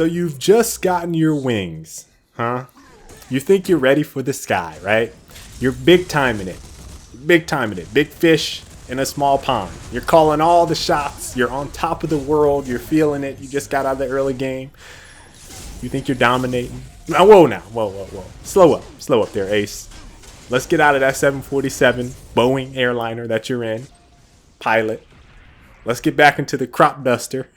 So you've just gotten your wings, huh? You think you're ready for the sky, right? You're big timing it. Big timing it. Big fish in a small pond. You're calling all the shots. You're on top of the world. You're feeling it. You just got out of the early game. You think you're dominating. Now, whoa now. Whoa. Slow up there, Ace. Let's get out of that 747 Boeing airliner that you're in. Pilot. Let's get back into the crop duster.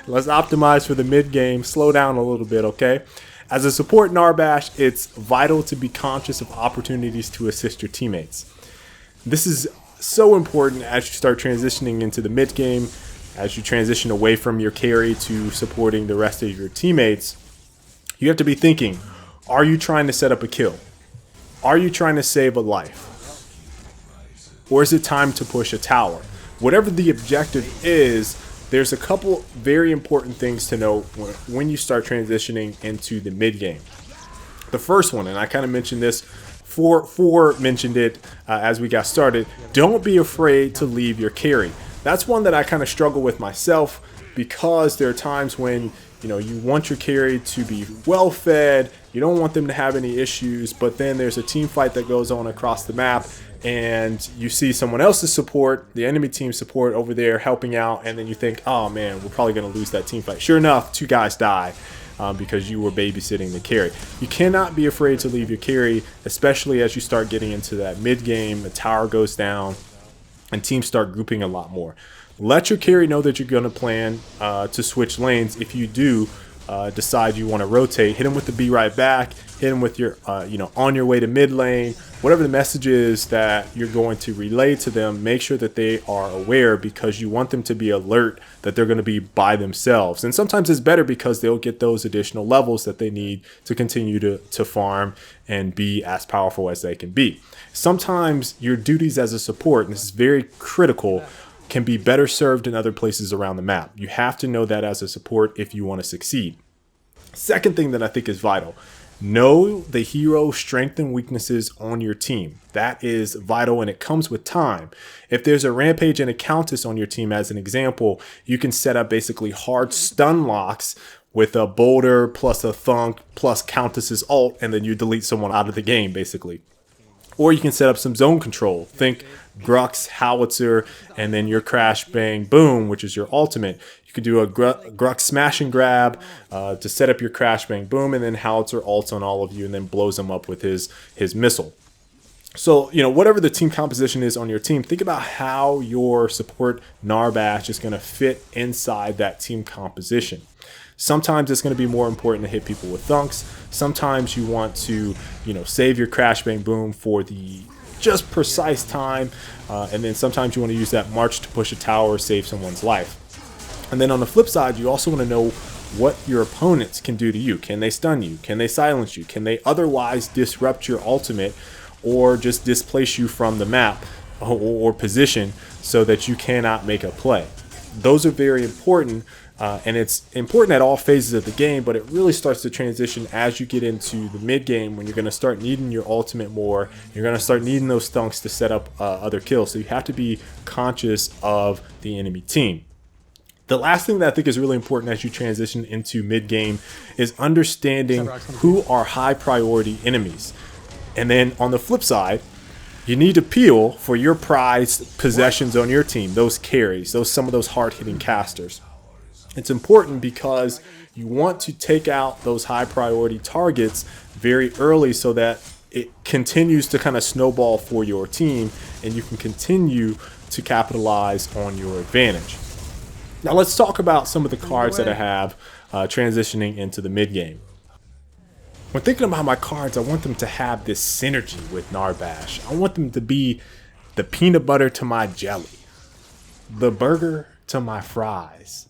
Let's optimize for the mid game. Slow down a little bit, okay? As a support Narbash, it's vital to be conscious of opportunities to assist your teammates. This is so important as you start transitioning into the mid game, as you transition away from your carry to supporting the rest of your teammates. You have to be thinking, are you trying to set up a kill? Are you trying to save a life? Or is it time to push a tower? Whatever the objective is, there's a couple very important things to know when you start transitioning into the mid game. The first one, and I kind of mentioned this, four mentioned it as we got started, don't be afraid to leave your carry. That's one that I kind of struggle with myself, because there are times when you want your carry to be well fed, you don't want them to have any issues, but then there's a team fight that goes on across the map, and you see someone else's support, the enemy team support over there helping out, and then you think, oh man, we're probably going to lose that team fight. Sure enough, 2 guys die because you were babysitting the carry. You cannot be afraid to leave your carry, especially as you start getting into that mid game, the tower goes down, and teams start grouping a lot more. Let your carry know that you're going to plan to switch lanes. If you do decide you want to rotate, hit them with the be right back, hit them with your on your way to mid lane, whatever the message is that you're going to relay to them. Make sure that they are aware, because you want them to be alert that they're going to be by themselves. And sometimes it's better because they'll get those additional levels that they need to continue to farm and be as powerful as they can be. Sometimes your duties as a support, and this is very critical, can be better served in other places around the map. You have to know that as a support if you want to succeed. Second thing that I think is vital, know the hero strengths and weaknesses on your team. That is vital, and it comes with time. If there's a Rampage and a Countess on your team, as an example, you can set up basically hard stun locks with a Boulder plus a Thunk plus Countess's ult, and then you delete someone out of the game, basically. Or you can set up some zone control. Think Grux, Howitzer, and then your Crash Bang Boom, which is your ultimate. You could do a Grux Smash and Grab to set up your Crash Bang Boom, and then Howitzer ults on all of you and then blows them up with his missile. So, whatever the team composition is on your team, think about how your support Narbash is going to fit inside that team composition. Sometimes it's going to be more important to hit people with thunks. Sometimes you want to, save your Crash Bang Boom for the just precise time. And then sometimes you want to use that march to push a tower, save someone's life. And then on the flip side, you also want to know what your opponents can do to you. Can they stun you? Can they silence you? Can they otherwise disrupt your ultimate, or just displace you from the map or position so that you cannot make a play? Those are very important. And it's important at all phases of the game, but it really starts to transition as you get into the mid game, when you're going to start needing your ultimate more. You're going to start needing those stunks to set up other kills. So you have to be conscious of the enemy team. The last thing that I think is really important as you transition into mid game is understanding who are high priority enemies. And then on the flip side, you need to peel for your prized possessions on your team, those carries, some of those hard hitting casters. It's important because you want to take out those high priority targets very early so that it continues to kind of snowball for your team and you can continue to capitalize on your advantage. Now let's talk about some of the cards that I have transitioning into the mid game. When thinking about my cards, I want them to have this synergy with Narbash. I want them to be the peanut butter to my jelly, the burger to my fries,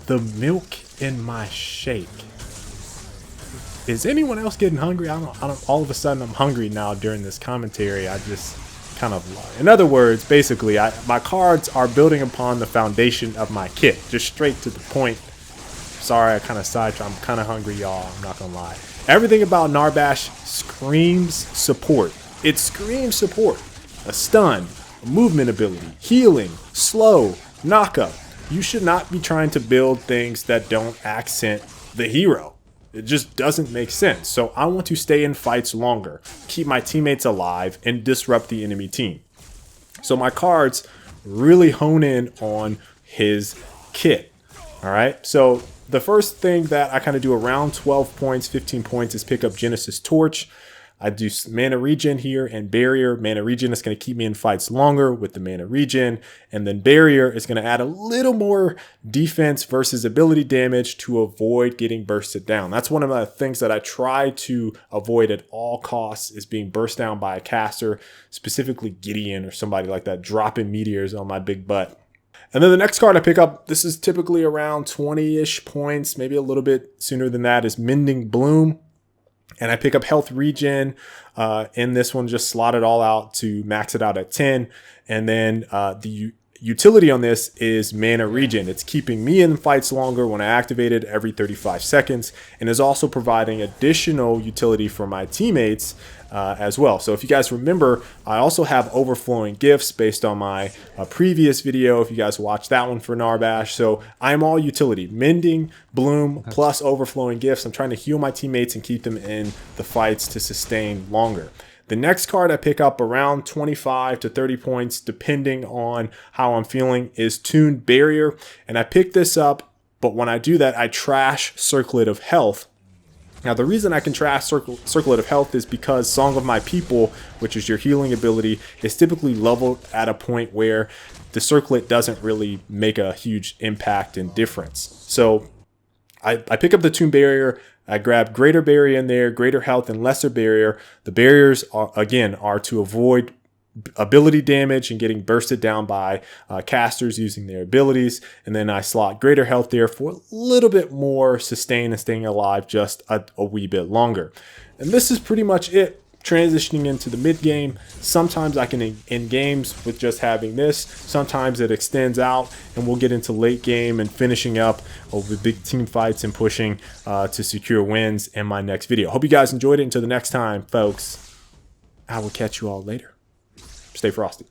the milk in my shake. Is anyone else getting hungry? I don't. All of a sudden, I'm hungry now during this commentary. I just kind of. In other words, basically, my cards are building upon the foundation of my kit, just straight to the point. Sorry, I kind of sidetracked. I'm kind of hungry, y'all. I'm not gonna lie. Everything about Narbash screams support. It screams support. A stun, a movement ability, healing, slow, knockup. you should not be trying to build things that don't accent the hero. It just doesn't make sense. So I want to stay in fights longer, keep my teammates alive, and disrupt the enemy team. So my cards really hone in on his kit. All right. So the first thing that I kind of do around 12 points, 15 points is pick up Genesis Torch. I do mana regen here and barrier. Mana regen is going to keep me in fights longer with the mana regen. And then barrier is going to add a little more defense versus ability damage to avoid getting bursted down. That's one of the things that I try to avoid at all costs, is being burst down by a caster, specifically Gideon or somebody like that, dropping meteors on my big butt. And then the next card I pick up, this is typically around 20-ish points, maybe a little bit sooner than that, is Mending Bloom. And I pick up health regen in this one, just slot it all out to max it out at 10. And then the utility on this is mana regen. It's keeping me in fights longer when I activate it every 35 seconds, and is also providing additional utility for my teammates as well. So if you guys remember, I also have overflowing gifts based on my previous video, if you guys watched that one for Narbash. So I'm all utility, mending, bloom, plus overflowing gifts. I'm trying to heal my teammates and keep them in the fights to sustain longer. The next card I pick up around 25 to 30 points, depending on how I'm feeling, is Tuned Barrier. And I pick this up, but when I do that, I trash Circlet of Health. Now, the reason I can trash Circlet of Health is because Song of My People, which is your healing ability, is typically leveled at a point where the Circlet doesn't really make a huge impact and difference. So I pick up the Tuned Barrier. I grab Greater Barrier in there, Greater Health, and Lesser Barrier. The barriers are to avoid ability damage and getting bursted down by casters using their abilities. And then I slot Greater Health there for a little bit more sustain and staying alive just a wee bit longer. And this is pretty much it. Transitioning into the mid game, sometimes I can end games with just having this. Sometimes it extends out, and we'll get into late game and finishing up with big team fights and pushing to secure wins in my next video. Hope you guys enjoyed it. Until the next time, folks, I will catch you all later. Stay frosty.